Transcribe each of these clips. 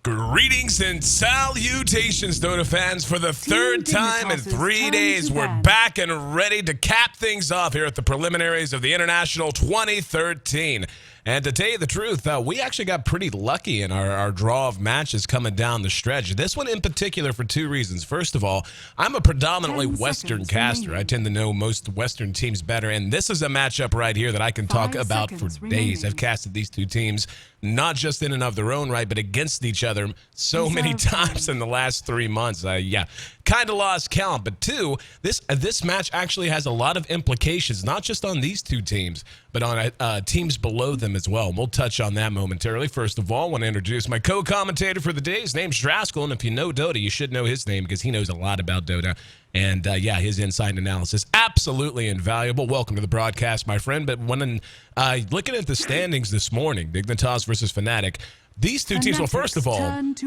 Greetings and salutations, Dota fans. For the third time in 3 days, we're back and ready to cap things off here at the preliminaries of the International 2013. And to tell you the truth, we actually got pretty lucky in our draw of matches coming down the stretch. This one in particular for two reasons. First of all, I'm a predominantly Western caster. I tend to know most Western teams better, and this is a matchup right here that I can talk about for days. I've casted these two teams not just in and of their own right, but against each other so many times in the last 3 months. Kind of lost count. But two, this match actually has a lot of implications, not just on these two teams, but on teams below them as well. And we'll touch on that momentarily. First of all, I want to introduce my co-commentator for the day. His name's Draskell, and if you know Dota, you should know his name because he knows a lot about Dota. And, his insight analysis, absolutely invaluable. Welcome to the broadcast, my friend. But when looking at the standings this morning, Dignitas versus Fnatic, these two teams, well, first of all,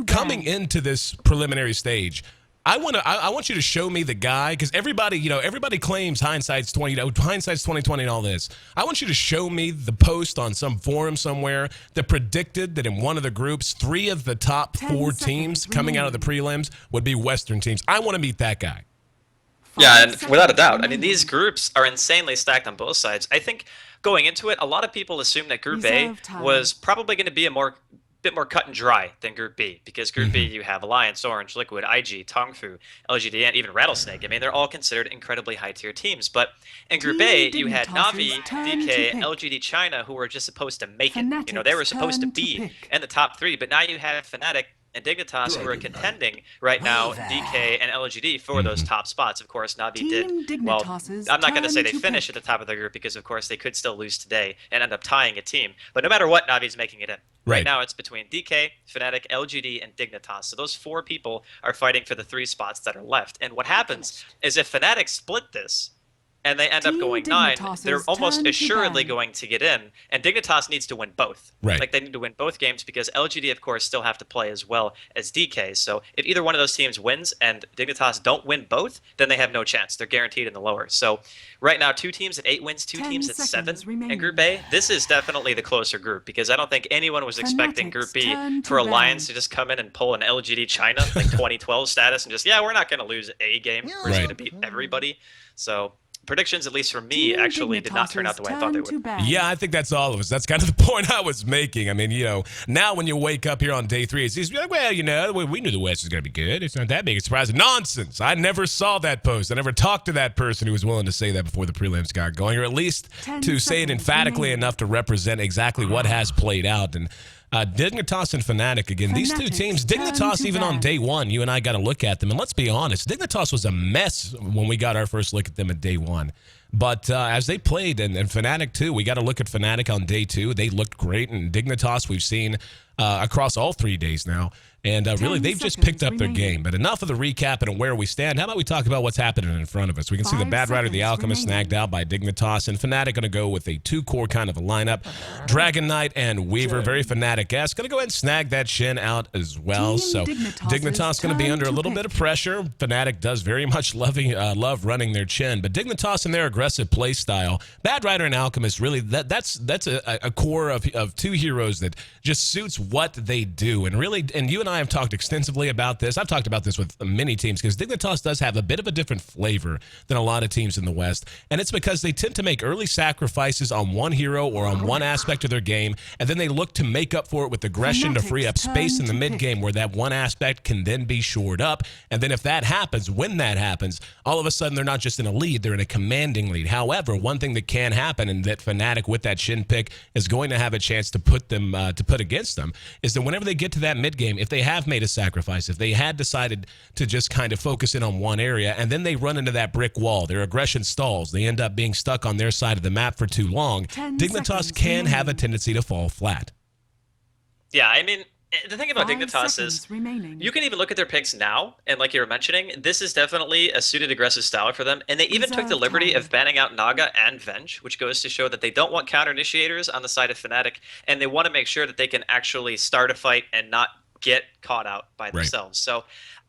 coming into this preliminary stage, I want you to show me the guy, because everybody claims hindsight's 2020 and all this. I want you to show me the post on some forum somewhere that predicted that in one of the groups, 3 of the top 4 teams coming out of the prelims would be Western teams. I want to meet that guy. Yeah, and without a doubt. I mean, these groups are insanely stacked on both sides. I think going into it, a lot of people assumed that Group A was probably going to be a bit more cut and dry than Group B, because Group B, you have Alliance, Orange, Liquid, IG, Tongfu, LGD, and even Rattlesnake. I mean, they're all considered incredibly high-tier teams. But in Group A, you had Na'Vi, DK, LGD China, who were just supposed to make it. You know, they were supposed to be in the top 3. But now you have Fnatic and Dignitas, who are contending right now, DK and LGD, for those top spots. Of course, Na'Vi did well. I'm not going to say they finished at the top of the group, because of course they could still lose today and end up tying a team. But no matter what, Na'Vi's making it in. Right now, it's between DK, Fnatic, LGD, and Dignitas. So those 4 people are fighting for the 3 spots that are left. And what happens is if Fnatic split this, and they end up going 9, they're almost assuredly going to get in. And Dignitas needs to win both. Right. Like, they need to win both games, because LGD, of course, still have to play as well as DK. So if either one of those teams wins and Dignitas don't win both, then they have no chance. They're guaranteed in the lower. So right now, 2 teams at 8 wins, 2 teams at 7 in Group A. This is definitely the closer group, because I don't think anyone was expecting Group B for Alliance to just come in and pull an LGD China, like 2012 status, and just, we're not going to lose a game. We're just going to beat everybody. So predictions, at least for me, actually did not turn out the way I thought they would. Yeah, I think that's all of us. That's kind of the point I was making. I mean, now when you wake up here on day 3, it's like, well, we knew the West was going to be good. It's not that big a surprise. Nonsense. I never saw that post. I never talked to that person who was willing to say that before the prelims got going, or at least to say it emphatically enough to represent exactly what has played out. And Dignitas and Fnatic, again, these two teams, Dignitas, even on day 1, you and I got to look at them. And let's be honest, Dignitas was a mess when we got our first look at them at day 1. But as they played, and Fnatic too, we got to look at Fnatic on day 2. They looked great. And Dignitas, we've seen across all 3 days now. And really, they've just picked up their game. But enough of the recap and where we stand. How about we talk about what's happening in front of us? We can see the Bad Rider, the Alchemist, snagged out by Dignitas. And Fnatic going to go with a 2-core kind of a lineup. Dragon Knight and Weaver, very Fnatic-esque. Going to go ahead and snag that Shin out as well. So Dignitas going to be under a little bit of pressure. Fnatic does very much love running their Shin. But Dignitas and their aggressive play style, Bad Rider and Alchemist, really, that's a core of 2 heroes that just suits what they do. And really, and you and I have talked extensively about this. I've talked about this with many teams, because Dignitas does have a bit of a different flavor than a lot of teams in the West. And it's because they tend to make early sacrifices on one hero or on one aspect of their game, and then they look to make up for it with aggression to free up space in the mid game where that one aspect can then be shored up. And then if that happens, when that happens, all of a sudden they're not just in a lead, they're in a commanding lead. However, one thing that can happen, and that Fnatic with that Shin pick is going to have a chance to put against them, is that whenever they get to that mid game, if they have made a sacrifice, if they had decided to just kind of focus in on one area, and then they run into that brick wall, their aggression stalls, they end up being stuck on their side of the map for too long, Dignitas can have a tendency to fall flat. Yeah, I mean, the thing about Dignitas is you can even look at their picks now, and like you were mentioning, this is definitely a suited aggressive style for them. And they even took the liberty of banning out Naga and Venge, which goes to show that they don't want counter initiators on the side of Fnatic, and they want to make sure that they can actually start a fight and not get caught out by themselves. So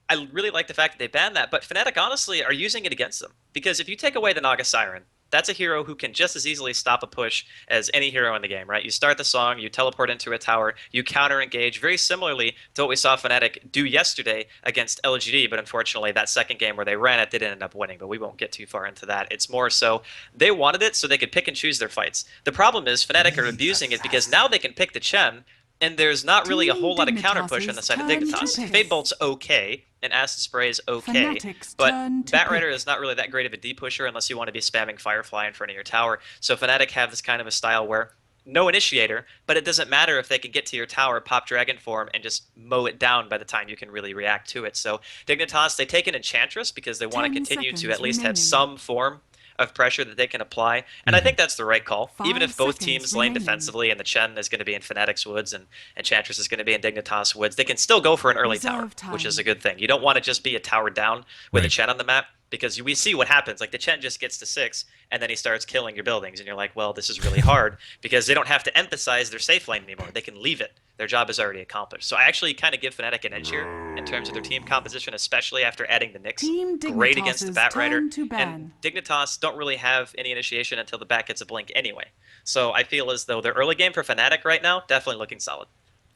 I really like the fact that they banned that, but Fnatic honestly are using it against them, because if you take away the Naga Siren, that's a hero who can just as easily stop a push as any hero in the game, right? You start the song, you teleport into a tower, you counter engage, very similarly to what we saw Fnatic do yesterday against LGD, but unfortunately that second game where they ran it, they didn't end up winning, but we won't get too far into that. It's more so they wanted it so they could pick and choose their fights. The problem is Fnatic are abusing it because now they can pick the Chen, and there's not really a whole lot of counter push on the side of Dignitas. Fade Bolt's okay, and Acid Spray is okay, but Batrider is not really that great of a deep pusher unless you want to be spamming Firefly in front of your tower. So Fnatic have this kind of a style where no initiator, but it doesn't matter if they can get to your tower, pop Dragon Form, and just mow it down by the time you can really react to it. So Dignitas, they take an Enchantress because they want to continue to at least have some form of pressure that they can apply, and I think that's the right call. Even if both teams lane defensively and the Chen is going to be in Fnatic's woods and Enchantress is going to be in Dignitas woods, they can still go for an early tower, which is a good thing. You don't want to just be a tower down with a Chen on the map, because we see what happens. Like, the Chen just gets to 6, and then he starts killing your buildings, and you're like, well, this is really hard, because they don't have to emphasize their safe lane anymore. They can leave it. Their job is already accomplished. So I actually kind of give Fnatic an edge here in terms of their team composition, especially after adding the Nyx. Great against the Batrider. And Dignitas don't really have any initiation until the back gets a blink anyway. So I feel as though their early game for Fnatic right now, definitely looking solid.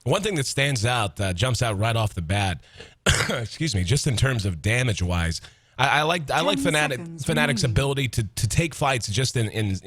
One thing that stands out, jumps out right off the bat, excuse me, just in terms of damage-wise, I like Fnatic's ability to take fights just in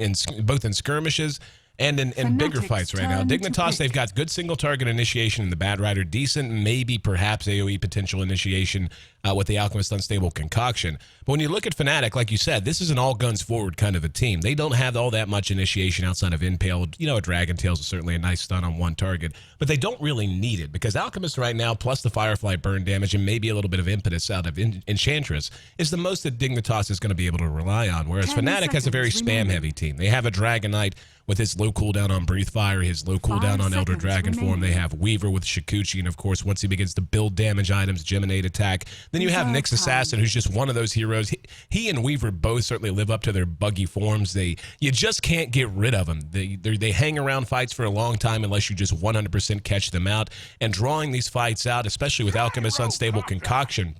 both in skirmishes and in bigger fights right now. Dignitas, they've got good single target initiation in the Batrider, decent, maybe perhaps AoE potential initiation with the Alchemist Unstable Concoction. But when you look at Fnatic, like you said, this is an all guns forward kind of a team. They don't have all that much initiation outside of Impaled. You know, a Dragon Tails is certainly a nice stun on one target, but they don't really need it because Alchemist right now, plus the Firefly burn damage and maybe a little bit of impetus out of Enchantress, is the most that Dignitas is going to be able to rely on, whereas Fnatic has a very spam-heavy team. They have a Dragon Knight with his low cooldown on Breathe Fire, his low cooldown on Elder Dragon Form. They have Weaver with Shikuchi, and of course, once he begins to build damage items, Geminate attack. Then you have Nyx Assassin, who's just one of those heroes. He and Weaver both certainly live up to their buggy forms. You just can't get rid of them. They hang around fights for a long time unless you just 100% catch them out. And drawing these fights out, especially with Alchemist Unstable Concoction,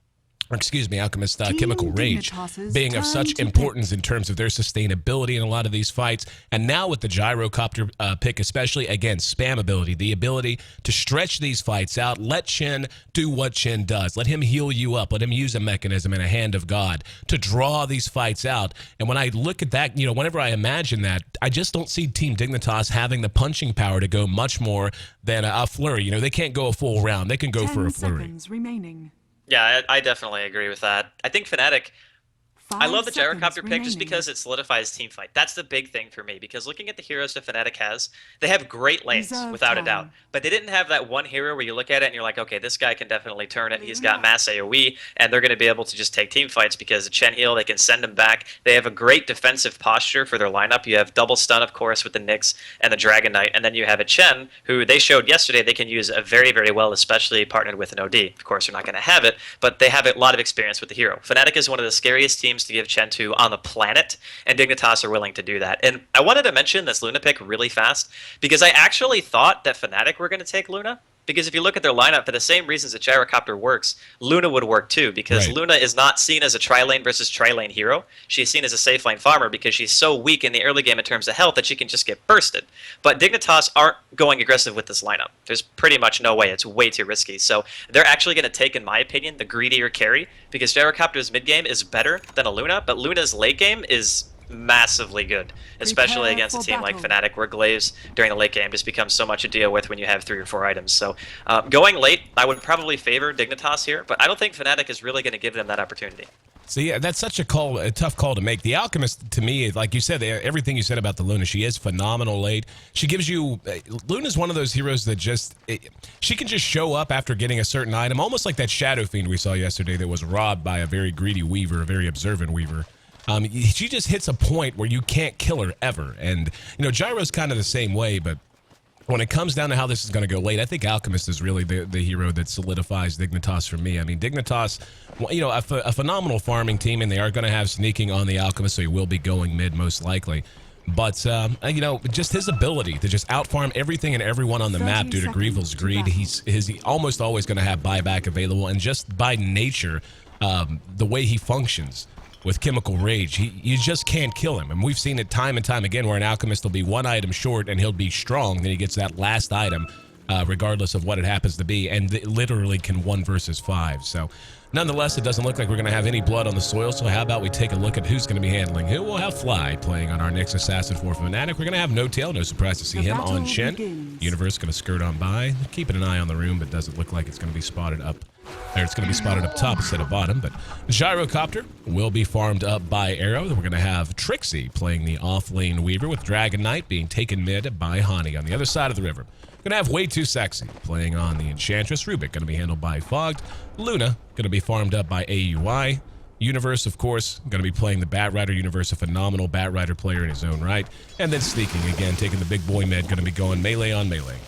Alchemist Chemical Rage being of such importance in terms of their sustainability in a lot of these fights. And now with the Gyrocopter pick, especially, again, spam ability, the ability to stretch these fights out, let Chen do what Chen does. Let him heal you up. Let him use a mechanism and a hand of God to draw these fights out. And when I look at that, whenever I imagine that, I just don't see Team Dignitas having the punching power to go much more than a flurry. They can't go a full round. They can go for a flurry. Remaining. Yeah, I definitely agree with that. I think Fnatic, I love the Gyrocopter pick just because it solidifies team fight. That's the big thing for me, because looking at the heroes that Fnatic has, they have great lanes, without a doubt. But they didn't have that one hero where you look at it and you're like, okay, this guy can definitely turn it. He's got mass AoE, and they're going to be able to just take team fights because the Chen heal, they can send him back. They have a great defensive posture for their lineup. You have double stun, of course, with the Nyx and the Dragon Knight, and then you have a Chen, who they showed yesterday they can use very, very well, especially partnered with an OD. Of course, they're not going to have it, but they have a lot of experience with the hero. Fnatic is one of the scariest teams to give Chen to on the planet, and Dignitas are willing to do that. And I wanted to mention this Luna pick really fast, because I actually thought that Fnatic were going to take Luna, because if you look at their lineup, for the same reasons that Gyrocopter works, Luna would work too, because Luna is not seen as a tri-lane versus tri-lane hero. She's seen as a safe lane farmer because she's so weak in the early game in terms of health that she can just get bursted. But Dignitas aren't going aggressive with this lineup. There's pretty much no way. It's way too risky. So they're actually going to take, in my opinion, the greedier carry, because Gyrocopter's mid game is better than a Luna, but Luna's late game is massively good, especially against a team like Fnatic, where Glaives during the late game just becomes so much to deal with when you have 3 or 4 items. So going late, I would probably favor Dignitas here, but I don't think Fnatic is really going to give them that opportunity. So yeah, that's such a tough call to make. The Alchemist, to me, like you said, everything you said about the Luna, she is phenomenal late. She gives you, Luna's one of those heroes that she can just show up after getting a certain item, almost like that Shadow Fiend we saw yesterday that was robbed by a very greedy Weaver, a very observant Weaver. She just hits a point where you can't kill her ever. And, Gyro's kind of the same way, but when it comes down to how this is going to go late, I think Alchemist is really the hero that solidifies Dignitas for me. I mean, Dignitas, a phenomenal farming team, and they are going to have sneaking on the Alchemist, so he will be going mid most likely. But, just his ability to just outfarm everything and everyone on the map due to Grievel's greed, he's almost always going to have buyback available, and just by nature, the way he functions, with Chemical Rage. You just can't kill him. And we've seen it time and time again where an Alchemist will be one item short and he'll be strong. Then he gets that last item, regardless of what it happens to be, and it literally can 1 versus 5. So nonetheless, it doesn't look like we're going to have any blood on the soil. So how about we take a look at who's going to be handling who? We'll have Fly playing on our next Assassin for Fnatic. We're going to have No Tail. No surprise to see him on Shen. Universe going to skirt on by. Keeping an eye on the room, but doesn't look like it's going to be spotted up. There, it's going to be spotted up top instead of bottom, but Gyrocopter will be farmed up by Arrow. Then we're going to have Trixie playing the off-lane Weaver with Dragon Knight being taken mid by Hani on the other side of the river. Going to have Way Too Sexy playing on the Enchantress. Rubik going to be handled by Fogged. Luna going to be farmed up by AUI. Universe, of course, going to be playing the Batrider. Universe, a phenomenal Batrider player in his own right. And then Sneaking again, taking the big boy mid, going to be going melee on melee.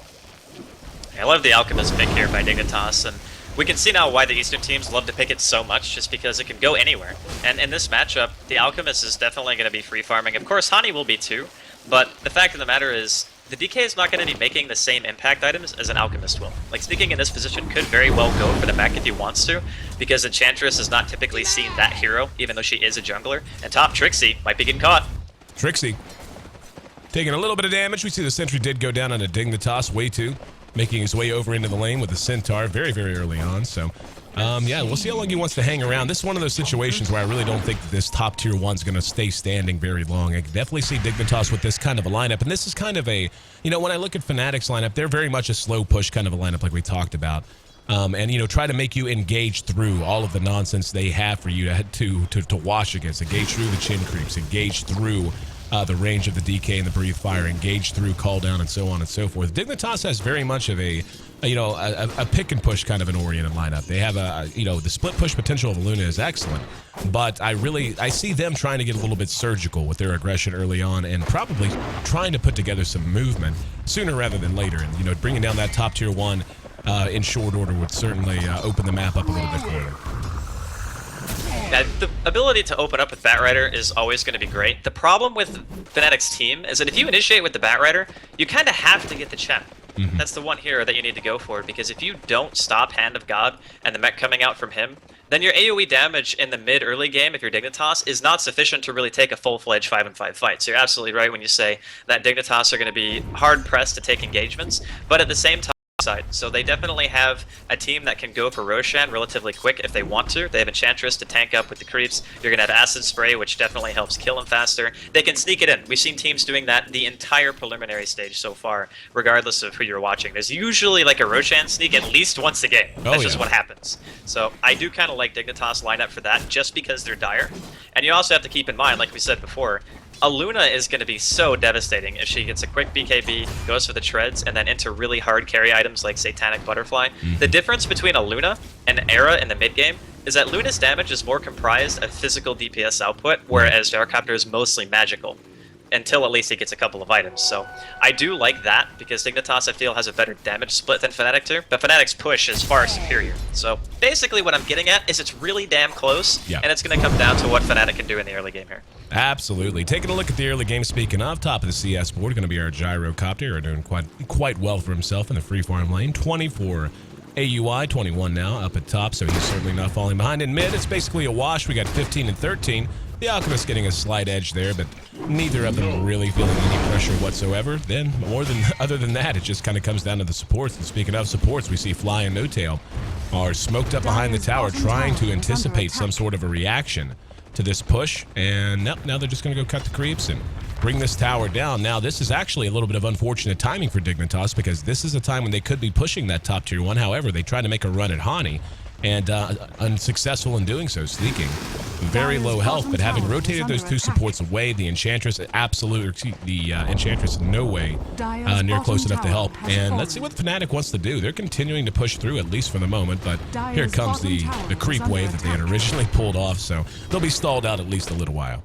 I love the Alchemist pick here by Dignitas, and we can see now why the Eastern teams love to pick it so much, just because it can go anywhere. And in this matchup, the Alchemist is definitely going to be free farming. Of course, Hani will be too, but the fact of the matter is, the DK is not going to be making the same impact items as an Alchemist will. Like, Sneaking in this position could very well go for the mech if he wants to, because Enchantress is not typically seen that hero, even though she is a jungler. And top Trixie might be getting caught. Trixie taking a little bit of damage. We see the sentry did go down on a Dignitas. Way Too making his way over into the lane with the Centaur very, very early on. So, yeah, we'll see how long he wants to hang around. This is one of those situations where I really don't think that this top tier 1's going to stay standing very long. I can definitely see Dignitas with this kind of a lineup. And this is kind of a, you know, when I look at Fnatic's lineup, they're very much a slow push kind of a lineup like we talked about. And, you know, try to make you engage through all of the nonsense they have for you to wash against. Engage through the chin creeps, engage through the range of the DK and the Breathe Fire, engage through Call Down, and so on and so forth. Dignitas has very much of a pick and push kind of an oriented lineup. They have the split push potential of Luna is excellent, but I see them trying to get a little bit surgical with their aggression early on and probably trying to put together some movement sooner rather than later. And, you know, bringing down that top tier 1 in short order would certainly open the map up a little bit further. Yeah, the ability to open up with Batrider is always going to be great. The problem with Fnatic's team is that if you initiate with the Batrider, you kind of have to get the Chen. Mm-hmm. That's the one hero that you need to go for, because if you don't stop Hand of God and the mech coming out from him, then your AoE damage in the mid-early game, if you're Dignitas, is not sufficient to really take a full-fledged 5-on-5 fight. So you're absolutely right when you say that Dignitas are going to be hard-pressed to take engagements, but at the same time, so they definitely have a team that can go for Roshan relatively quick if they want to. They have Enchantress to tank up with the creeps. You're going to have Acid Spray, which definitely helps kill them faster. They can sneak it in. We've seen teams doing that the entire preliminary stage so far, regardless of who you're watching. There's usually like a Roshan sneak at least once a game. That's just what happens. So I do kind of like Dignitas lineup for that, just because they're dire. And you also have to keep in mind, like we said before, a Luna is going to be so devastating if she gets a quick BKB, goes for the treads, and then into really hard carry items like Satanic Butterfly. The difference between a Luna and an Era in the mid game is that Luna's damage is more comprised of physical DPS output, whereas Gyrocopter is mostly magical. Until at least he gets a couple of items. So I do like that, because Dignitas, I feel, has a better damage split than Fnatic do, but Fnatic's push is far superior. So basically what I'm getting at is it's really damn close, and it's going to come down to what Fnatic can do in the early game here. Absolutely. Taking a look at the early game, speaking of, top of the CS board, going to be our Gyrocopter, doing quite well for himself in the free farm lane. 24 AUI, 21 now, up at top, so he's certainly not falling behind. In mid, it's basically a wash. We got 15 and 13. The Alchemist getting a slight edge there, but neither of them really feeling any pressure whatsoever. Then, other than that, it just kind of comes down to the supports. And speaking of supports, we see Fly and No Tail are smoked up behind the tower, trying to anticipate some sort of a reaction to this push. And now they're just going to go cut the creeps and bring this tower down. Now, this is actually a little bit of unfortunate timing for Dignitas, because this is a time when they could be pushing that top tier 1. However, they tried to make a run at Hani, and unsuccessful in doing so. Sneaking very low health, but having rotated those 2 supports away, the Enchantress Enchantress in no way near close enough to help. And let's see what Fnatic wants to do. They're continuing to push through, at least for the moment, but here comes the creep wave that they had originally pulled off, so they'll be stalled out at least a little while.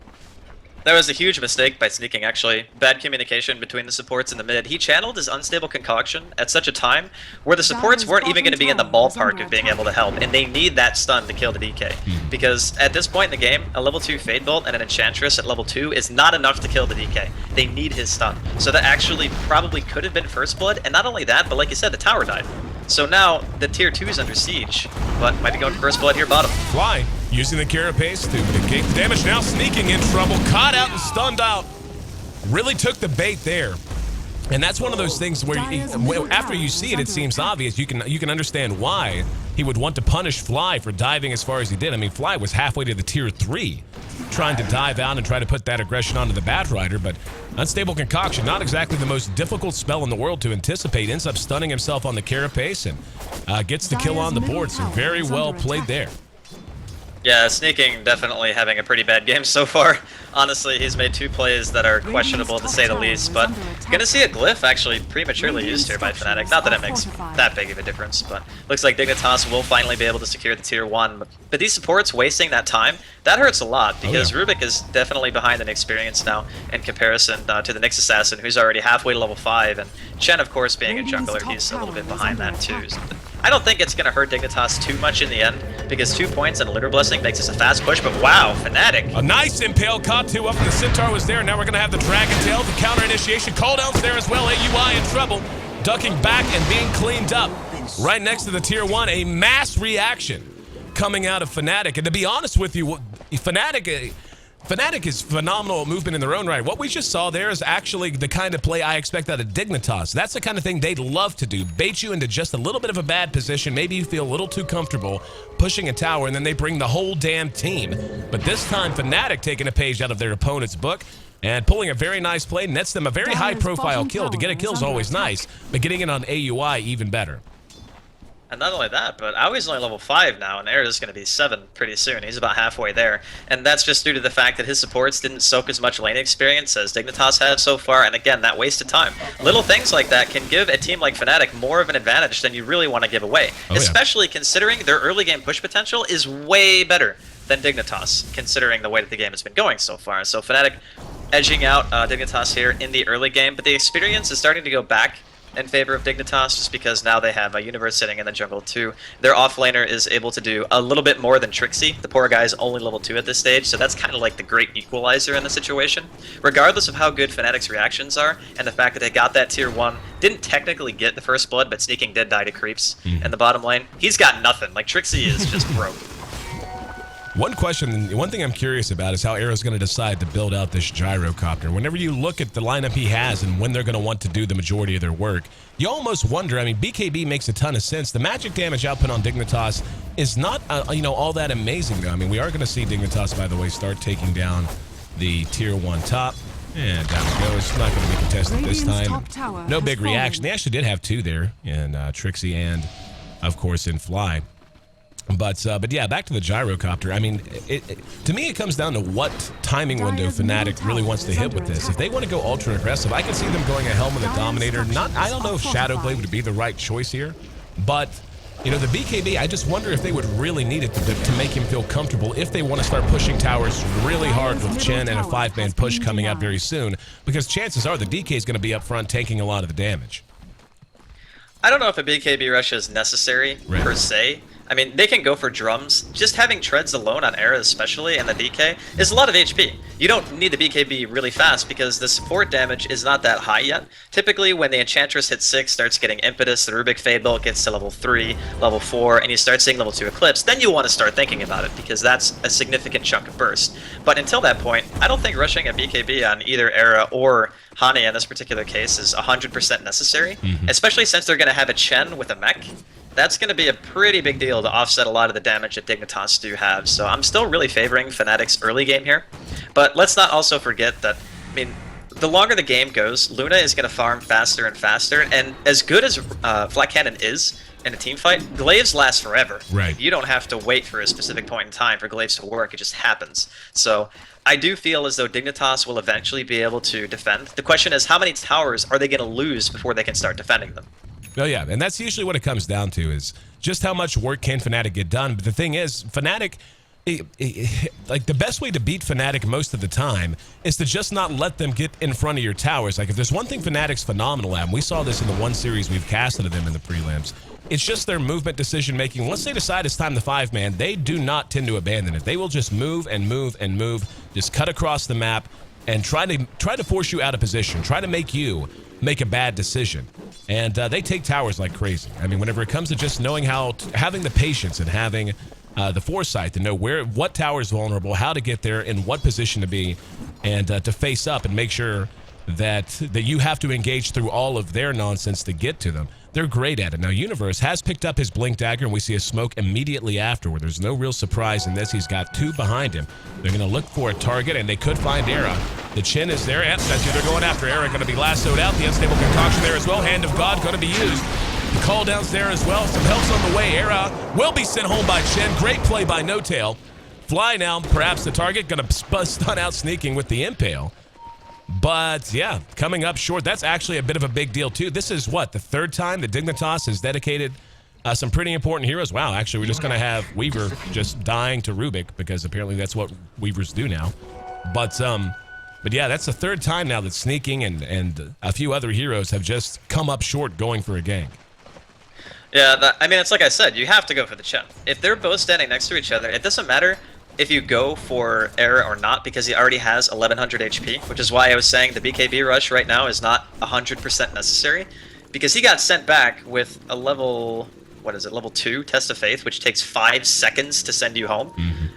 That was a huge mistake by Sneaking, actually. Bad communication between the supports in the mid. He channeled his Unstable Concoction at such a time where the supports weren't even going to be in the ballpark of being able to help, and they need that stun to kill the DK. Because at this point in the game, a level 2 Fade Bolt and an Enchantress at level 2 is not enough to kill the DK. They need his stun. So that actually probably could have been First Blood, and not only that, but like you said, the tower died. So now the tier 2 is under siege, but might be going for first blood here bottom. Fly using the carapace to negate the damage. Now sneaking in trouble, caught out and stunned out. Really took the bait there. And that's one of those things where after you see it, it seems obvious. You can understand why he would want to punish Fly for diving as far as he did. I mean, Fly was halfway to the tier 3, trying to dive out and try to put that aggression onto the Batrider, but Unstable Concoction, not exactly the most difficult spell in the world to anticipate, ends up stunning himself on the carapace and gets the kill on the board, so very well played there. Yeah, Sneaking definitely having a pretty bad game so far. Honestly, he's made 2 plays that are questionable to say the least, but gonna see a glyph actually prematurely used here by Fnatic. Not that it makes that big of a difference, but looks like Dignitas will finally be able to secure the tier 1. But these supports wasting that time, that hurts a lot, because Rubik is definitely behind in experience now in comparison to the Nyx Assassin, who's already halfway to level 5, and Chen, of course, being a jungler, he's a little bit behind that too. So I don't think it's going to hurt Dignitas too much in the end, because 2 points and a Litter Blessing makes this a fast push, but wow, Fnatic. A nice Impale caught 2 up, and the Centaur was there. Now we're going to have the Dragon Tail, the counter initiation. Cooldown's there as well. AUI in trouble, ducking back and being cleaned up. Right next to the tier 1, a mass reaction coming out of Fnatic. And to be honest with you, Fnatic is phenomenal movement in their own right. What we just saw there is actually the kind of play I expect out of Dignitas. That's the kind of thing they'd love to do. Bait you into just a little bit of a bad position. Maybe you feel a little too comfortable pushing a tower, and then they bring the whole damn team. But this time, Fnatic taking a page out of their opponent's book and pulling a very nice play, nets them a very high-profile kill. To get a kill is always nice, but getting it on AUI even better. And not only that, but Aui's only level 5 now, and Era's going to be 7 pretty soon. He's about halfway there. And that's just due to the fact that his supports didn't soak as much lane experience as Dignitas have so far, and again, that wasted time. Little things like that can give a team like Fnatic more of an advantage than you really want to give away, especially considering their early game push potential is way better than Dignitas, considering the way that the game has been going so far. So Fnatic edging out Dignitas here in the early game, but the experience is starting to go back in favor of Dignitas, just because now they have a Universe sitting in the jungle too. Their offlaner is able to do a little bit more than Trixie. The poor guy is only level 2 at this stage, so that's kind of like the great equalizer in the situation. Regardless of how good Fnatic's reactions are, and the fact that they got that tier 1, didn't technically get the first blood, but Sneaking did die to creeps in the bottom lane. He's got nothing. Like, Trixie is just broke. One thing I'm curious about is how Arrow's going to decide to build out this gyrocopter. Whenever you look at the lineup he has and when they're going to want to do the majority of their work, you almost wonder. I mean, BKB makes a ton of sense. The magic damage output on Dignitas is not, all that amazing, though. I mean, we are going to see Dignitas, by the way, start taking down the tier 1 top. And down it goes. It's not going to be contested this time. No big reaction. They actually did have 2 there in Trixie and, of course, in Fly. But yeah, back to the gyrocopter. I mean, to me, it comes down to what timing window Fnatic really wants to hit with this. If they want to go ultra aggressive, I can see them going a Helm of the Dominator. I don't know if Shadowblade would be the right choice here, but the BKB, I just wonder if they would really need it to make him feel comfortable if they want to start pushing towers really hard with Chen and a 5-man push coming out very soon, because chances are the DK is going to be up front taking a lot of the damage. I don't know if a BKB rush is necessary per se. I mean, they can go for drums. Just having treads alone on Era especially, and the DK, is a lot of HP. You don't need the BKB really fast because the support damage is not that high yet. Typically, when the Enchantress hits 6, starts getting Impetus, the Rubik Fade Bolt gets to level 3, level 4, and you start seeing level 2 Eclipse, then you want to start thinking about it because that's a significant chunk of burst. But until that point, I don't think rushing a BKB on either Era or Hane in this particular case is 100% necessary, especially since they're going to have a Chen with a mech. That's going to be a pretty big deal to offset a lot of the damage that Dignitas do have. So I'm still really favoring Fnatic's early game here. But let's not also forget that, I mean, the longer the game goes, Luna is going to farm faster and faster. And as good as Flat Cannon is in a team fight, Glaives last forever. Right. You don't have to wait for a specific point in time for Glaives to work. It just happens. So I do feel as though Dignitas will eventually be able to defend. The question is, how many towers are they going to lose before they can start defending them? Oh, yeah, and that's usually what it comes down to, is just how much work can Fnatic get done. But the thing is, Fnatic, like, the best way to beat Fnatic most of the time is to just not let them get in front of your towers. Like, if there's one thing Fnatic's phenomenal at, and we saw this in the one series we've casted of them in the prelims, it's just their movement decision-making. Once they decide it's time to 5-man, they do not tend to abandon it. They will just move and move and move, just cut across the map, and try to force you out of position, try to make you make a bad decision. And they take towers like crazy. I mean, whenever it comes to just knowing having the patience and having the foresight to know what tower is vulnerable, how to get there, in what position to be, and to face up and make sure that you have to engage through all of their nonsense to get to them. They're great at it. Now, Universe has picked up his Blink Dagger, and we see a smoke immediately afterward. There's no real surprise in this. He's got 2 behind him. They're going to look for a target, and they could find Era. The Chin is there. That's who they're going after. Era going to be lassoed out. The Unstable Concoction there as well. Hand of God going to be used. The call down's there as well. Some help's on the way. Era will be sent home by Chin. Great play by No Tail. Fly now, perhaps the target. Going to stun out Sneaking with the Impale. But, yeah, coming up short. That's actually a bit of a big deal, too. This is, what, the 3rd time that Dignitas has dedicated some pretty important heroes? Wow, actually, we're just going to have Weaver just dying to Rubik, because apparently that's what Weavers do now. But yeah, that's the 3rd time now that Sneaking and a few other heroes have just come up short going for a gank. Yeah, I mean, it's like I said, you have to go for the Chen. If they're both standing next to each other, it doesn't matter if you go for Era or not, because he already has 1100 HP, which is why I was saying the BKB rush right now is not 100% necessary, because he got sent back with a level, what is it, level 2 Test of Faith, which takes 5 seconds to send you home.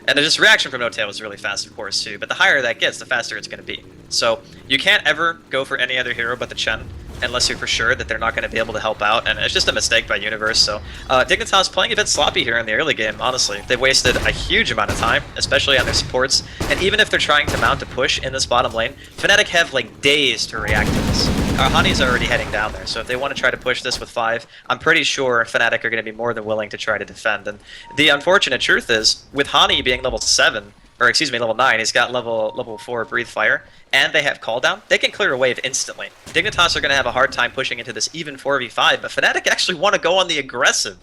And the just reaction from No Tail was really fast, of course, too, but the higher that gets, the faster it's going to be. So you can't ever go for any other hero but the Chen, unless you're for sure that they're not going to be able to help out, and it's just a mistake by Universe. So Dignitas playing a bit sloppy here in the early game, honestly. They've wasted a huge amount of time, especially on their supports, and even if they're trying to mount a push in this bottom lane, Fnatic have like days to react to this. Honey's already heading down there, so if they want to try to push this with 5, I'm pretty sure Fnatic are going to be more than willing to try to defend. And the unfortunate truth is, with Honey being level 7, or excuse me, level 9, he's got level 4 Breathe Fire, and they have Call Down, they can clear a wave instantly. Dignitas are going to have a hard time pushing into this even 4v5, but Fnatic actually want to go on the aggressive.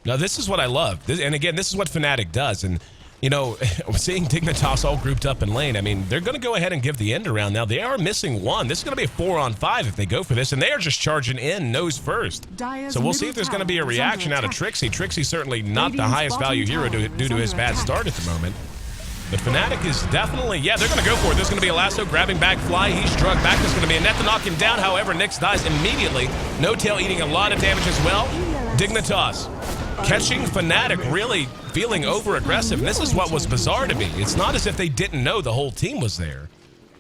Now, this is what I love. And again, this is what Fnatic does. And, you know, seeing Dignitas all grouped up in lane, I mean, they're going to go ahead and give the end around now. They are missing 1. This is going to be a 4-on-5 if they go for this, and they are just charging in nose first. So we'll see if there's going to be a reaction out of Trixie. Trixie's certainly not the highest value hero due to his bad start at the moment. But Fnatic is definitely, yeah, they're going to go for it. There's going to be a lasso, grabbing back Fly. He's drugged back. There's going to be a net to knock him down. However, Nyx dies immediately. No Tail eating a lot of damage as well. Dignitas catching Fnatic really feeling over-aggressive. And this is what was bizarre to me. It's not as if they didn't know the whole team was there.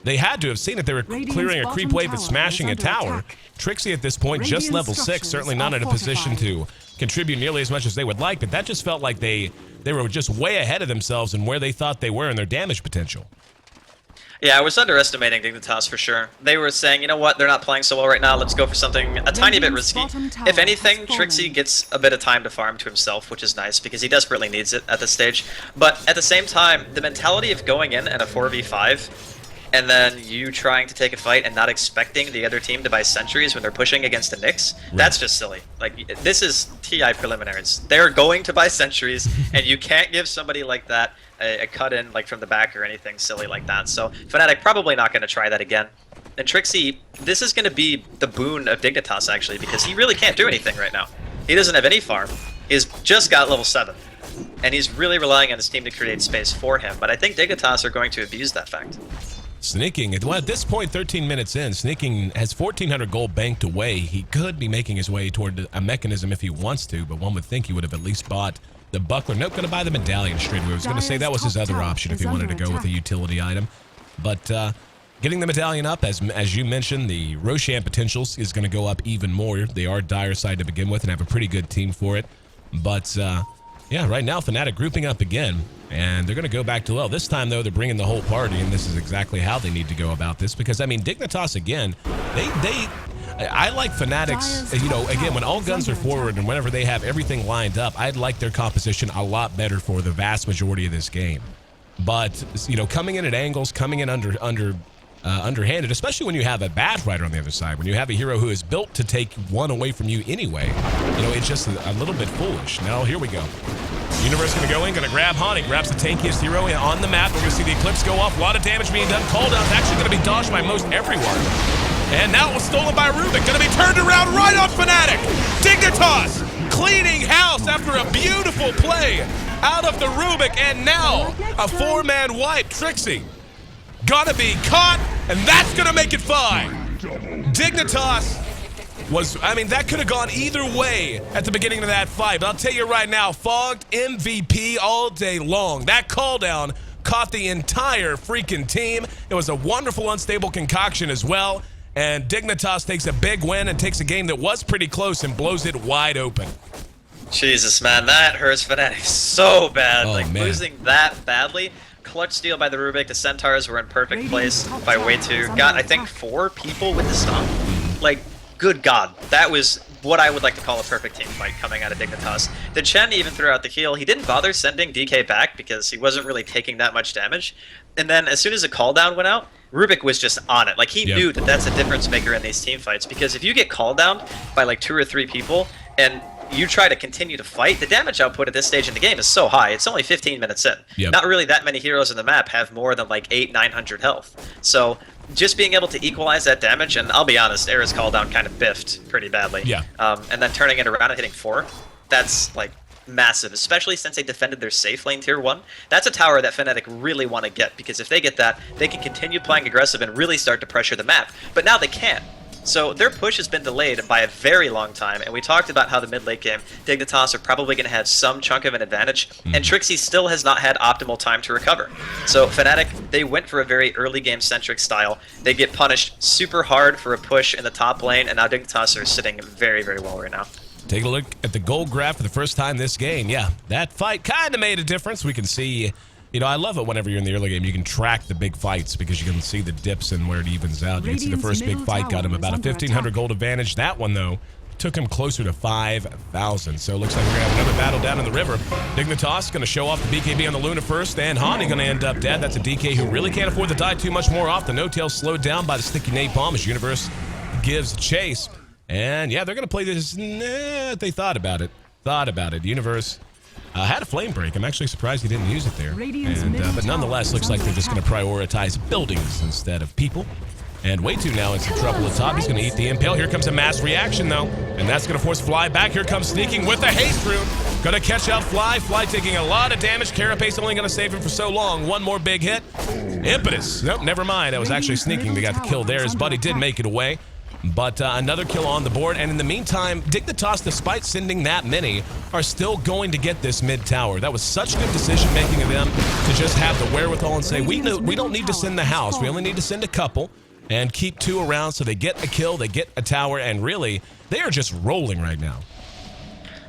They had to have seen it. They were clearing a creep wave and smashing a tower. Trixie at this point, just level 6, certainly not in a position to contribute nearly as much as they would like, but that just felt like they were just way ahead of themselves and where they thought they were in their damage potential. Yeah, I was underestimating Dignitas for sure. They were saying, you know what, they're not playing so well right now, let's go for something a tiny bit risky. If anything, Trixie gets a bit of time to farm to himself, which is nice, because he desperately needs it at this stage. But at the same time, the mentality of going in at a 4v5, and then you trying to take a fight and not expecting the other team to buy sentries when they're pushing against the Nyx, that's just silly. Like, this is TI preliminaries. They're going to buy sentries, and you can't give somebody like that a cut in like from the back or anything silly like that. So Fnatic probably not going to try that again. And Trixie, this is going to be the boon of Dignitas actually, because he really can't do anything right now. He doesn't have any farm. He's just got level 7. And he's really relying on his team to create space for him. But I think Dignitas are going to abuse that fact. Sneaking, well, at this point, 13 minutes in, Sneaking has 1,400 gold banked away. He could be making his way toward a mechanism if he wants to, but one would think he would have at least bought the buckler. Nope, going to buy the medallion straight away. I was going to say that was his other option if he wanted to go with a utility item. But getting the medallion up, as you mentioned, the Roshan potentials is going to go up even more. They are dire side to begin with and have a pretty good team for it. But yeah, right now, Fnatic grouping up again, and they're going to go back to low. This time, though, they're bringing the whole party, and this is exactly how they need to go about this. Because, I mean, Dignitas, again, I like Fnatic's, you know, again, when all guns are forward and whenever they have everything lined up, I'd like their composition a lot better for the vast majority of this game. But, you know, coming in at angles, coming in underhanded, especially when you have a bad rider on the other side, when you have a hero who is built to take one away from you anyway, you know, it's just a little bit foolish. Now, here we go. Universe going to go in, going to grab Haunting, grabs the tankiest hero on the map. We're going to see the Eclipse go off, a lot of damage being done. Cooldown's actually going to be dodged by most everyone. And now it was stolen by Rubik, going to be turned around right on Fnatic. Dignitas cleaning house after a beautiful play out of the Rubik, and now a 4-man wipe. Trixie gonna be caught, and that's gonna make it 5. Dignitas was, I mean, that could have gone either way at the beginning of that fight. But I'll tell you right now, Fogged MVP all day long. That call down caught the entire freaking team. It was a wonderful unstable concoction as well. And Dignitas takes a big win and takes a game that was pretty close and blows it wide open. Jesus, man, that hurts Fnatic so bad. Oh, like, man. losing that badly. Clutch steal by the Rubik. The Centaurs were in perfect place by way too. Got, I think, 4 people with the stomp. Like, good God. That was what I would like to call a perfect team fight coming out of Dignitas. The Chen even threw out the heal. He didn't bother sending DK back because he wasn't really taking that much damage. And then as soon as the call down went out, Rubik was just on it. Like, he knew that that's a difference maker in these team fights, because if you get called down by like 2 or 3 people and you try to continue to fight, the damage output at this stage in the game is so high. It's only 15 minutes in. Not really that many heroes in the map have more than like 800-900 health. So just being able to equalize that damage, and I'll be honest, Era's call down kind of biffed pretty badly. And then turning it around and hitting 4, that's like massive, especially since they defended their safe lane tier 1. That's a tower that Fnatic really want to get, because if they get that, they can continue playing aggressive and really start to pressure the map. But now they can't. So their push has been delayed by a very long time, and we talked about how the mid-late game, Dignitas are probably going to have some chunk of an advantage, and Trixie still has not had optimal time to recover. So Fnatic, they went for a very early game-centric style. They get punished super hard for a push in the top lane, and now Dignitas are sitting very, very well right now. Take a look at the gold graph for the first time this game. Yeah, that fight kind of made a difference. We can see, you know, I love it whenever you're in the early game. You can track the big fights because you can see the dips and where it evens out. You can see the first big fight got him about a 1,500 gold advantage. That one, though, took him closer to 5,000. So it looks like we're going to have another battle down in the river. Dignitas going to show off the BKB on the Luna first, and Hani going to end up dead. That's a DK who really can't afford to die too much more often. No-tail slowed down by the sticky napalm as Universe gives chase. And yeah, they're going to play this. Nah, they thought about it. Universe had a flame break. I'm actually surprised he didn't use it there. And, but nonetheless, looks like they're just going to prioritize buildings instead of people. And Way2 now in some trouble at top. He's going to eat the impale. Here comes a mass reaction, though. And that's going to force Fly back. Here comes Sneaking with the haste rune. Going to catch out Fly. Fly taking a lot of damage. Carapace only going to save him for so long. One more big hit. Impetus. Nope, never mind. That was actually Sneaking that got the kill there. His buddy did make it away. But another kill on the board, and in the meantime, Dignitas, despite sending that many, are still going to get this mid tower. That was such good decision-making of them to just have the wherewithal and say, we don't need to send the house. We only need to send a couple and keep 2 around so they get a kill, they get a tower, and really, they are just rolling right now.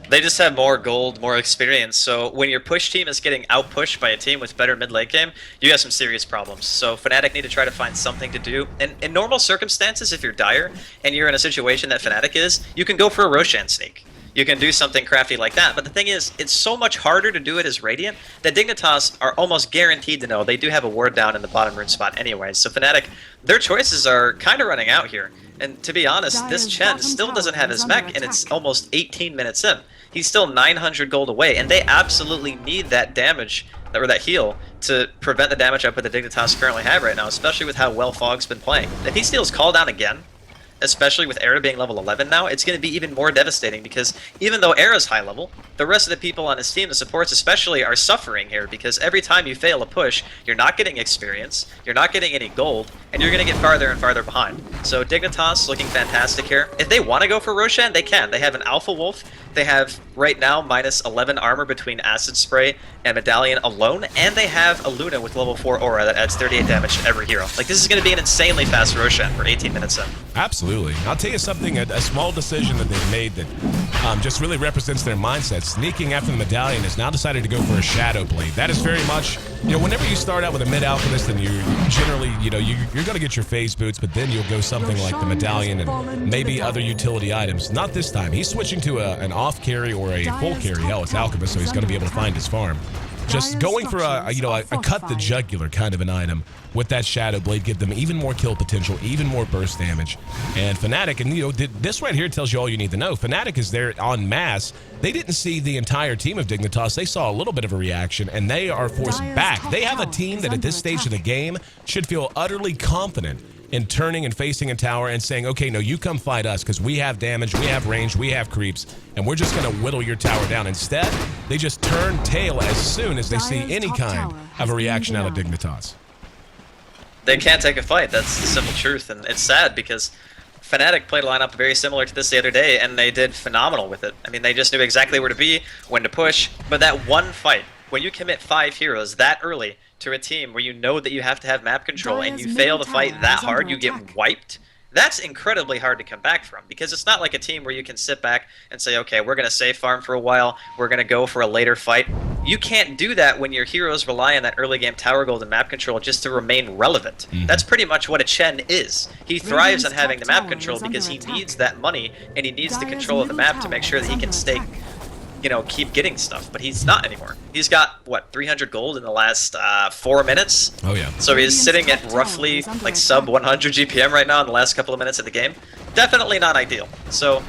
They just have more gold, more experience. So when your push team is getting out-pushed by a team with better mid-late game, you have some serious problems. So Fnatic need to try to find something to do. And in normal circumstances, if you're dire and you're in a situation that Fnatic is, you can go for a Roshan sneak. You can do something crafty like that. But the thing is, it's so much harder to do it as Radiant that Dignitas are almost guaranteed to know they do have a ward down in the bottom rune spot anyway. So Fnatic, their choices are kind of running out here. And to be honest, this Chen still doesn't have his mech, and it's almost 18 minutes in. He's still 900 gold away, and they absolutely need that damage, or that heal, to prevent the damage output that Dignitas currently have right now, especially with how well Fogg's been playing. If he steals Call Down again, especially with Era being level 11 now, it's going to be even more devastating, because even though Era's high level, the rest of the people on his team, the supports especially, are suffering here, because every time you fail a push, you're not getting experience, you're not getting any gold, and you're going to get farther and farther behind. So Dignitas looking fantastic here. If they want to go for Roshan, they can. They have an Alpha Wolf. They have, right now, minus 11 armor between Acid Spray and Medallion alone, and they have a Luna with level 4 Aura that adds 38 damage to every hero. Like, this is going to be an insanely fast Roshan for 18 minutes in. Absolutely. I'll tell you something, a small decision that they've made that just really represents their mindset. Sneaking after the Medallion has now decided to go for a Shadow Blade. That is very much, you know, whenever you start out with a mid-alchemist and you generally, you know, you're going to get your phase boots, but then you'll go something like the Medallion and maybe other utility items. Not this time. He's switching to an off carry or a full carry. Hell, it's Alchemist, so he's going to be able to find his farm. Just going for a cut the jugular kind of an item with that Shadow Blade, give them even more kill potential, even more burst damage. And Fnatic, and you know, this right here tells you all you need to know. Fnatic is there en masse. They didn't see the entire team of Dignitas. They saw a little bit of a reaction, and they are forced back. They have a team that at this stage of the game should feel utterly confident in turning and facing a tower and saying, okay, no, you come fight us because we have damage, we have range, we have creeps, and we're just going to whittle your tower down. Instead, they just turn tail as soon as they see any kind of a reaction out of Dignitas. They can't take a fight. That's the simple truth, and it's sad because Fnatic played a lineup very similar to this the other day, and they did phenomenal with it. I mean, they just knew exactly where to be, when to push, but that one fight, when you commit 5 heroes that early to a team where you know that you have to have map control and you fail to fight that hard, you get wiped. That's incredibly hard to come back from, because it's not like a team where you can sit back and say, okay, we're going to save farm for a while, we're going to go for a later fight. You can't do that when your heroes rely on that early game tower gold and map control just to remain relevant. That's pretty much what a Chen is. He thrives on having the map control because he needs that money, and he needs the control of the map to make sure that he can stay, you know, keep getting stuff, but he's not anymore. He's got, what, 300 gold in the last 4 minutes? Oh, yeah. So he's sitting at roughly, like, sub 100 GPM right now in the last couple of minutes of the game. Definitely not ideal. So,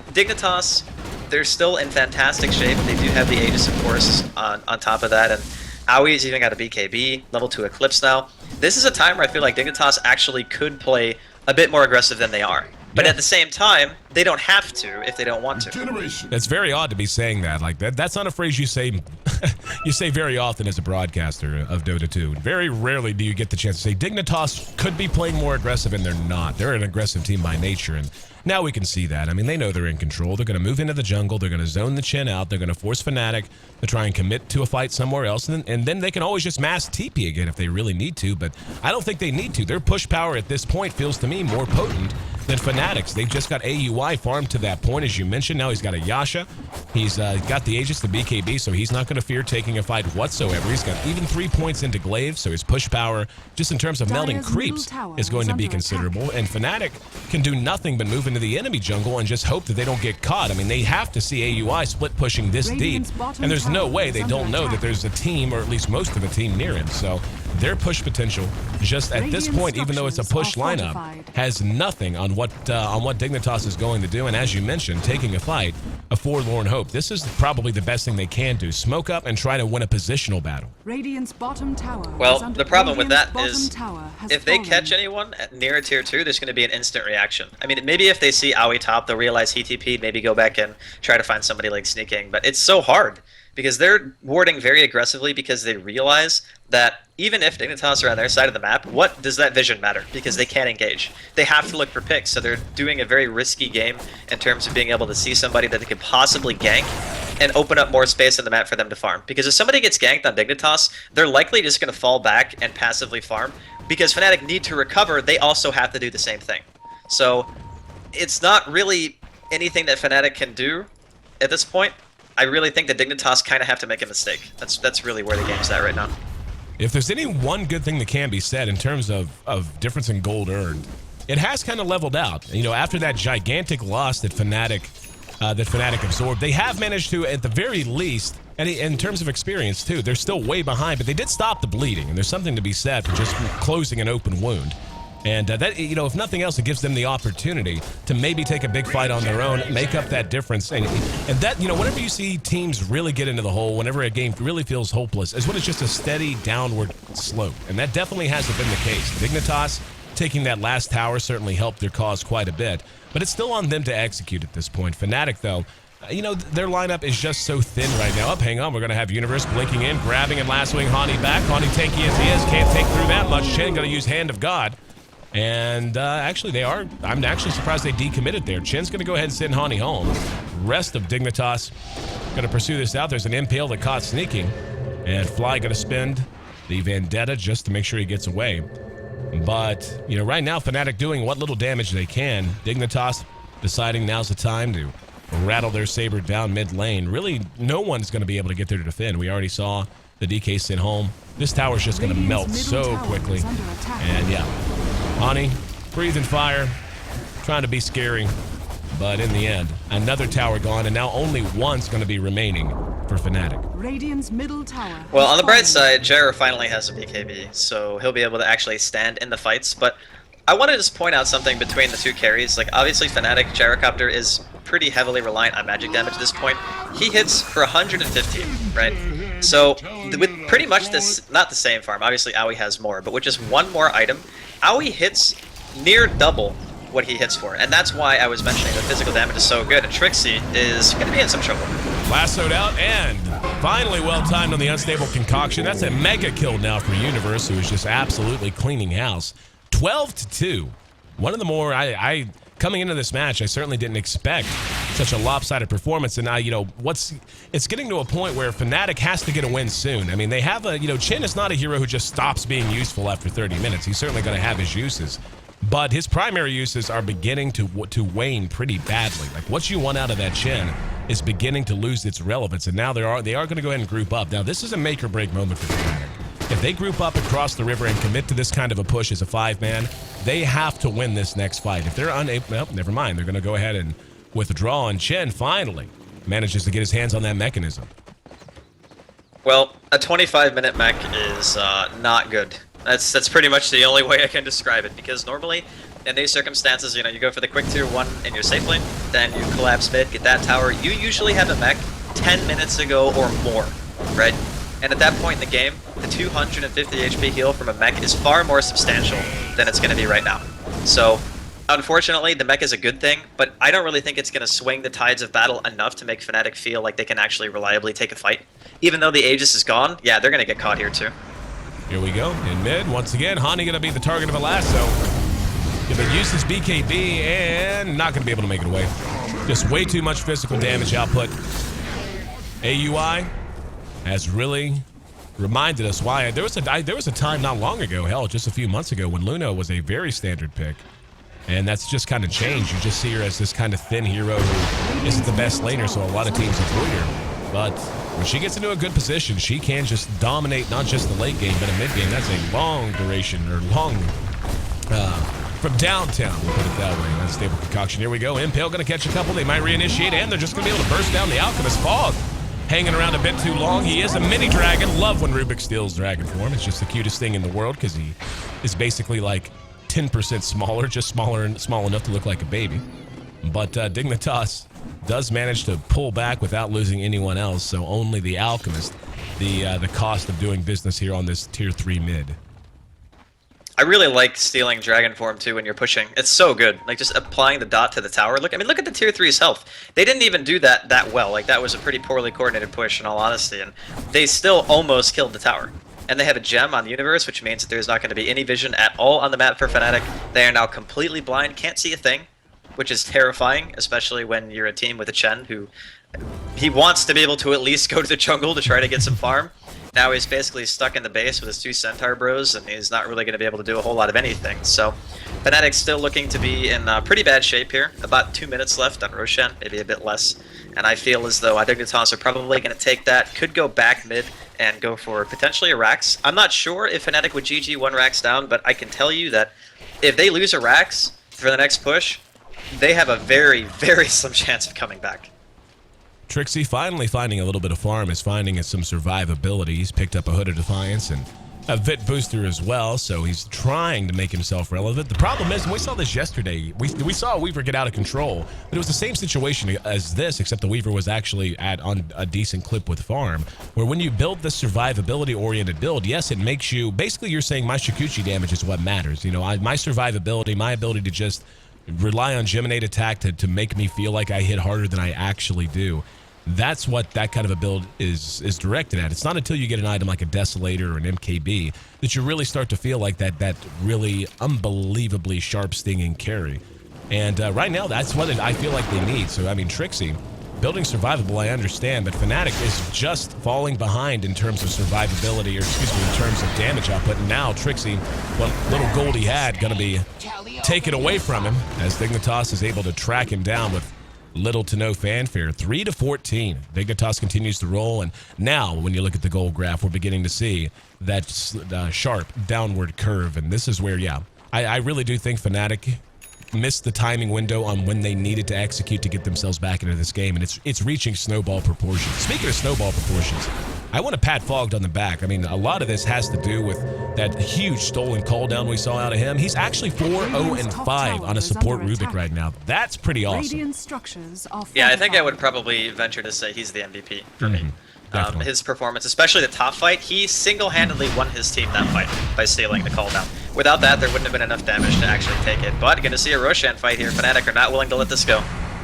Dignitas, they're still in fantastic shape. They do have the Aegis, of course, on top of that, and Aui's even got a BKB, level 2 Eclipse now. This is a time where I feel like Dignitas actually could play a bit more aggressive than they are. But at the same time, they don't have to if they don't want to. It's very odd to be saying that. Like that's not a phrase you say you say very often as a broadcaster of Dota 2. Very rarely do you get the chance to say Dignitas could be playing more aggressive, and they're not. They're an aggressive team by nature, and now we can see that. I mean, they know they're in control. They're going to move into the jungle. They're going to zone the Chen out. They're going to force Fnatic to try and commit to a fight somewhere else, and then they can always just mass TP again if they really need to, but I don't think they need to. Their push power at this point feels to me more potent than Fnatic's. They've just got AUI farmed to that point, as you mentioned. Now he's got a Yasha. He's got the Aegis, the BKB, so he's not going to fear taking a fight whatsoever. He's got even 3 points into Glaive, so his push power, just in terms of melding creeps, is going to be considerable. And Fnatic can do nothing but move into the enemy jungle and just hope that they don't get caught. I mean, they have to see AUI split pushing this deep, and there's no way they don't know that there's a team, or at least most of the team, near him. So their push potential, just at this point, even though it's a push lineup, has nothing on what Dignitas is going to do. And as you mentioned, taking a fight, a forlorn hope. This is probably the best thing they can do. Smoke up and try to win a positional battle. Radiant's bottom tower. Well, the problem with that is if they catch anyone near a tier 2, there's going to be an instant reaction. I mean, maybe if they see Aoi top, they'll realize he TP'd, maybe go back and try to find somebody like sneaking. But it's so hard because they're warding very aggressively because they realize that even if Dignitas are on their side of the map, what does that vision matter? Because they can't engage. They have to look for picks, so they're doing a very risky game in terms of being able to see somebody that they could possibly gank and open up more space on the map for them to farm. Because if somebody gets ganked on Dignitas, they're likely just going to fall back and passively farm. Because Fnatic need to recover, they also have to do the same thing. So it's not really anything that Fnatic can do at this point. I really think that Dignitas kind of have to make a mistake. That's really where the game's at right now. If there's any one good thing that can be said in terms of difference in gold earned, it has kind of leveled out. You know, after that gigantic loss that Fnatic absorbed, they have managed to, at the very least, and in terms of experience too, they're still way behind, but they did stop the bleeding, and there's something to be said for just closing an open wound. And that, you know, if nothing else, it gives them the opportunity to maybe take a big fight on their own, make up that difference. And that, you know, whenever you see teams really get into the hole, whenever a game really feels hopeless, is when it's just a steady downward slope. And that definitely hasn't been the case. Dignitas taking that last tower certainly helped their cause quite a bit, but it's still on them to execute at this point. Fnatic, though, you know, their lineup is just so thin right now. Hang on, we're going to have Universe blinking in, grabbing and lassoing Hani back. Hani tanky as he is, can't take through that much. Chen going to use Hand of God. And actually, they are. I'm actually surprised they decommitted there. Chen's going to go ahead and send Hani home. Rest of Dignitas going to pursue this out. There's an Impale that caught sneaking. And Fly going to spend the Vendetta just to make sure he gets away. But, you know, right now, Fnatic doing what little damage they can. Dignitas deciding now's the time to rattle their Saber down mid lane. Really, no one's going to be able to get there to defend. We already saw the DK sent home. This tower's just going to melt so quickly. And yeah. Hani, breathing fire, trying to be scary, but in the end, another tower gone, and now only one's going to be remaining for Fnatic. Radiant's middle tower. Well, on the bright side, Jera finally has a BKB, so he'll be able to actually stand in the fights, but I want to just point out something between the two carries. Like, obviously, Fnatic, Gyrocopter is pretty heavily reliant on magic damage at this point. He hits for 150, right? So, with pretty much this, not the same farm, obviously Aoi has more, but with just one more item, Aoi hits near double what he hits for, and that's why I was mentioning the physical damage is so good, and Trixie is going to be in some trouble. Lassoed out, and Finally well-timed on the unstable concoction. That's a mega kill now for Universe, who is just absolutely cleaning house. 12-2. One of the more, coming into this match, I certainly didn't expect such a lopsided performance. And it's getting to a point where Fnatic has to get a win soon. I mean, they have Chen is not a hero who just stops being useful after 30 minutes. He's certainly going to have his uses. But his primary uses are beginning to wane pretty badly. Like, what you want out of that Chen is beginning to lose its relevance. And now they are going to go ahead and group up. Now, this is a make-or-break moment for Fnatic. If they group up across the river and commit to this kind of a push as a 5-man, they have to win this next fight. If they're unable, well, never mind. They're going to go ahead and withdraw. And Chen finally manages to get his hands on that mechanism. Well, a 25-minute mech is not good. That's pretty much the only way I can describe it, because normally in these circumstances, you go for the quick tier 1 in your safe lane, then you collapse mid, get that tower. You usually have a mech 10 minutes ago or more, right? And at that point in the game, the 250 HP heal from a mech is far more substantial than it's going to be right now. So, unfortunately, the mech is a good thing, but I don't really think it's going to swing the tides of battle enough to make Fnatic feel like they can actually reliably take a fight. Even though the Aegis is gone, yeah, they're going to get caught here too. Here we go, in mid, once again, Hani going to be the target of a lasso. Gonna use his BKB and not going to be able to make it away. Just way too much physical damage output. AUI has really reminded us why there was a time not long ago, hell, just a few months ago, when Luna was a very standard pick. And that's just kind of changed. You just see her as this kind of thin hero who isn't the best laner, so a lot of teams avoid her. But when she gets into a good position, she can just dominate not just the late game, but a mid game. That's a long duration, or long, from downtown, we'll put it that way. That's stable concoction. Here we go. Impale going to catch a couple. They might reinitiate, and they're just going to be able to burst down the Alchemist Fog. Hanging around a bit too long. He is a mini dragon. Love when Rubik steals dragon form. It's just the cutest thing in the world, because he is basically like 10% smaller, just small enough to look like a baby. But Dignitas does manage to pull back without losing anyone else, so only the Alchemist, the cost of doing business here on this tier 3 mid. I really like stealing dragon form too when you're pushing. It's so good. Like, just applying the dot to the tower. Look at the tier 3's health. They didn't even do that well. Like, that was a pretty poorly coordinated push in all honesty, and they still almost killed the tower. And they have a gem on the universe, which means that there's not going to be any vision at all on the map for Fnatic. They are now completely blind, can't see a thing, which is terrifying, especially when you're a team with a Chen who he wants to be able to at least go to the jungle to try to get some farm. Now he's basically stuck in the base with his 2 Centaur bros, and he's not really going to be able to do a whole lot of anything. So Fnatic's still looking to be in pretty bad shape here. About 2 minutes left on Roshan, maybe a bit less. And I feel as though Dignitas are probably going to take that, could go back mid and go for potentially a Rax. I'm not sure if Fnatic would GG 1 Rax down, but I can tell you that if they lose a Rax for the next push, they have a very, very slim chance of coming back. Trixie finally finding a little bit of farm, is finding some survivability. He's picked up a Hood of Defiance and a Vit booster as well, so he's trying to make himself relevant. The problem is, and we saw this yesterday, we saw Weaver get out of control, but it was the same situation as this, except the Weaver was actually on a decent clip with farm, where when you build this survivability-oriented build, yes, it makes you, basically you're saying my Shikuchi damage is what matters. You know, my survivability, my ability to just rely on Geminate attack to make me feel like I hit harder than I actually do. That's what that kind of a build is directed at. It's not until you get an item like a Desolator or an MKB that you really start to feel like that really unbelievably sharp stinging carry. And right now, that's what I feel like they need. So, I mean, Trixie, building survivable, I understand, but Fnatic is just falling behind in terms of survivability, or excuse me, in terms of damage output. And now Trixie, what little gold he had, going to be taken away from him as Dignitas is able to track him down with little to no fanfare. 3-14. Dignitas continues to roll, and now when you look at the goal graph, we're beginning to see that sharp downward curve, and this is where, yeah, I really do think Fnatic missed the timing window on when they needed to execute to get themselves back into this game, and it's reaching snowball proportions. Speaking of snowball proportions, I want to pat Fogged on the back. I mean, a lot of this has to do with that huge stolen call down we saw out of him. He's actually 4-0-5 on a support Rubik right now. That's pretty awesome. Yeah, I think I would probably venture to say he's the MVP for me. His performance, especially the top fight, he single-handedly won his team that fight by stealing the call down. Without that, there wouldn't have been enough damage to actually take it. But going to see a Roshan fight here. Fnatic are not willing to let this go.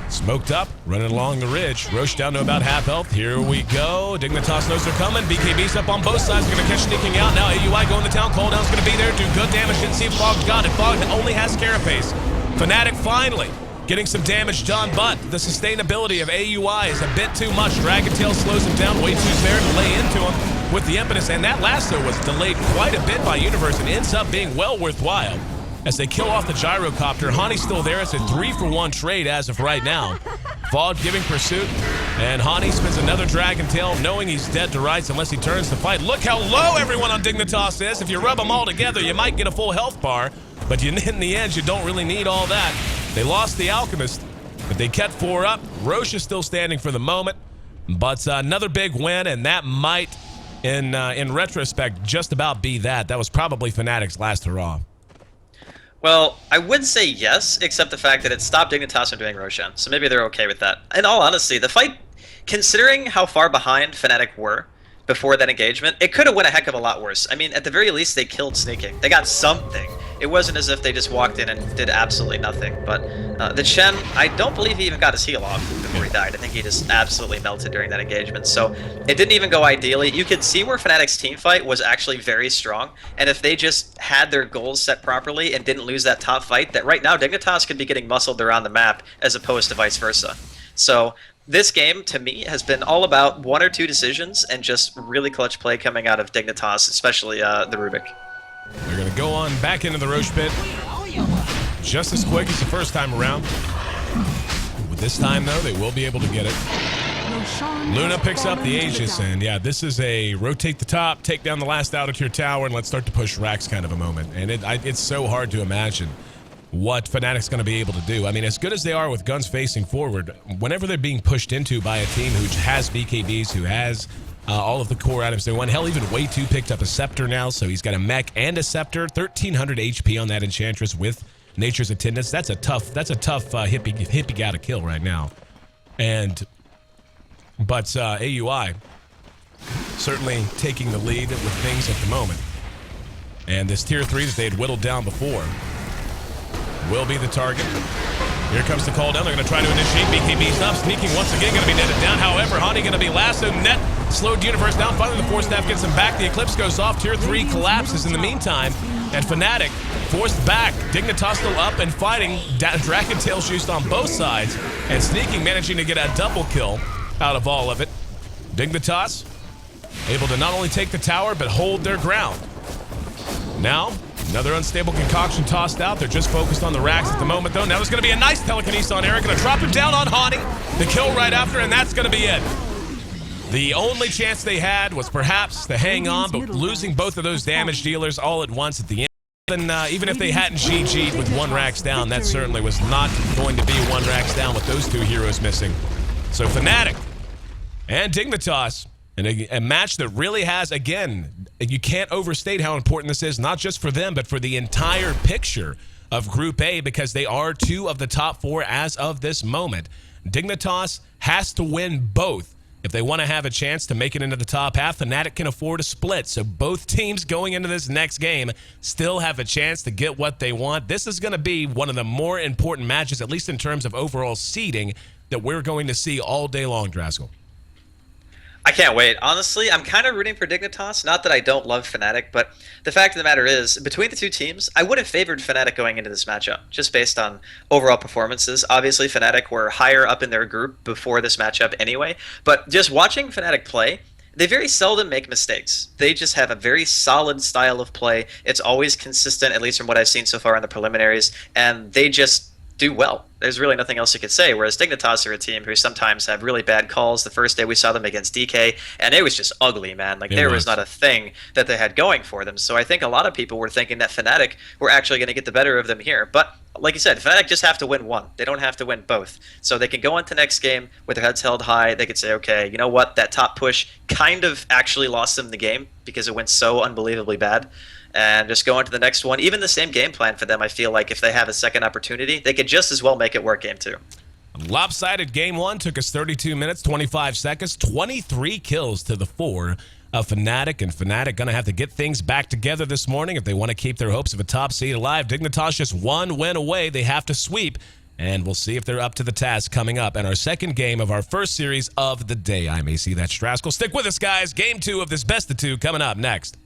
Smoked up, running along the ridge. Roche down to about half health. Here we go. Dignitas knows they're coming. BKB's up on both sides. They're going to catch sneaking out. Now AUI going to town. Cooldown's going to be there. Do good damage. Didn't see if Fog's got it. Fog only has Carapace. Fnatic finally getting some damage done, but the sustainability of AUI is a bit too much. Dragon Tail slows him down way too there to lay into him with the impetus. And that lasso was delayed quite a bit by Universe and ends up being well worthwhile. As they kill off the gyrocopter, Hani's still there. It's a 3-for-1 trade as of right now. Vaughn giving pursuit, and Hani spins another Dragon Tail, knowing he's dead to rights unless he turns to fight. Look how low everyone on Dignitas is. If you rub them all together, you might get a full health bar, but in the end, you don't really need all that. They lost the Alchemist, but they kept 4 up. Roche is still standing for the moment, but another big win, and that might, in retrospect, just about be that. That was probably Fnatic's last hurrah. Well, I would say yes, except the fact that it stopped Dignitas from doing Roshan, so maybe they're okay with that. In all honesty, the fight, considering how far behind Fnatic were before that engagement, it could have went a heck of a lot worse. I mean, at the very least, they killed Sneaking. They got something. It wasn't as if they just walked in and did absolutely nothing. But the Chen, I don't believe he even got his heal off before he died. I think he just absolutely melted during that engagement. So it didn't even go ideally. You could see where Fnatic's team fight was actually very strong. And if they just had their goals set properly and didn't lose that top fight, that right now Dignitas could be getting muscled around the map as opposed to vice versa. So this game, to me, has been all about 1 or 2 decisions and just really clutch play coming out of Dignitas, especially the Rubik. They're going to go on back into the Roche pit just as quick as the first time around. But this time, though, they will be able to get it. Luna picks up the Aegis, and yeah, this is a rotate the top, take down the last out-of-tier tower, and let's start to push racks kind of a moment. And it's so hard to imagine what Fnatic's going to be able to do. I mean, as good as they are with guns facing forward, whenever they're being pushed into by a team who has BKBs, who has all of the core items they want. Hell, even Way 2 picked up a Scepter now, so he's got a mech and a Scepter. 1,300 HP on that Enchantress with Nature's Attendance. That's a tough hippie got to kill right now. But AUI certainly taking the lead with things at the moment. And this tier 3 that they had whittled down before will be the target. Here comes the call down. They're going to try to initiate. BKB's up. Sneaking once again. Going to be netted down. However, Hani going to be lasso net. Slowed Universe down. Finally, the Force Staff gets him back. The Eclipse goes off. Tier 3 collapses in the meantime. And Fnatic forced back. Dignitas still up and fighting. Dragon Tail juiced on both sides. And Sneaking managing to get a double kill out of all of it. Dignitas able to not only take the tower, but hold their ground. Now, another unstable concoction tossed out. They're just focused on the racks at the moment, though. Now there's going to be a nice telekinesis on Eric. Going to drop him down on Hani. The kill right after, and that's going to be it. The only chance they had was perhaps to hang on, but losing both of those damage dealers all at once at the end. And even if they hadn't GG'd with 1 racks down, that certainly was not going to be 1 racks down with those 2 heroes missing. So Fnatic and Dignitas, and a match that really has, again, you can't overstate how important this is, not just for them, but for the entire picture of Group A, because they are 2 of the top 4 as of this moment. Dignitas has to win both if they want to have a chance to make it into the top half. Fnatic can afford a split, so both teams going into this next game still have a chance to get what they want. This is going to be one of the more important matches, at least in terms of overall seeding, that we're going to see all day long, Draskell. I can't wait. Honestly, I'm kind of rooting for Dignitas. Not that I don't love Fnatic, but the fact of the matter is, between the 2 teams, I would have favored Fnatic going into this matchup, just based on overall performances. Obviously, Fnatic were higher up in their group before this matchup anyway, but just watching Fnatic play, they very seldom make mistakes. They just have a very solid style of play. It's always consistent, at least from what I've seen so far in the preliminaries, and they just do well. There's really nothing else you could say, whereas Dignitas are a team who sometimes have really bad calls. The first day we saw them against DK, and it was just ugly, man. Like, there was not a thing that they had going for them. So I think a lot of people were thinking that Fnatic were actually going to get the better of them here. But like you said, Fnatic just have to win 1. They don't have to win both. So they can go into next game with their heads held high. They could say, okay, you know what? That top push kind of actually lost them the game because it went so unbelievably bad. And just go into the next one. Even the same game plan for them, I feel like if they have a second opportunity, they could just as well make it work game 2. Lopsided game 1 took us 32 minutes, 25 seconds, 23 kills to the 4 of Fnatic. And Fnatic going to have to get things back together this morning if they want to keep their hopes of a top seed alive. Dignitas just 1 win away. They have to sweep And we'll see if they're up to the task coming up in our second game of our first series of the day. I may see that Straskell. Stick with us, guys. Game 2 of this best of 2 coming up next.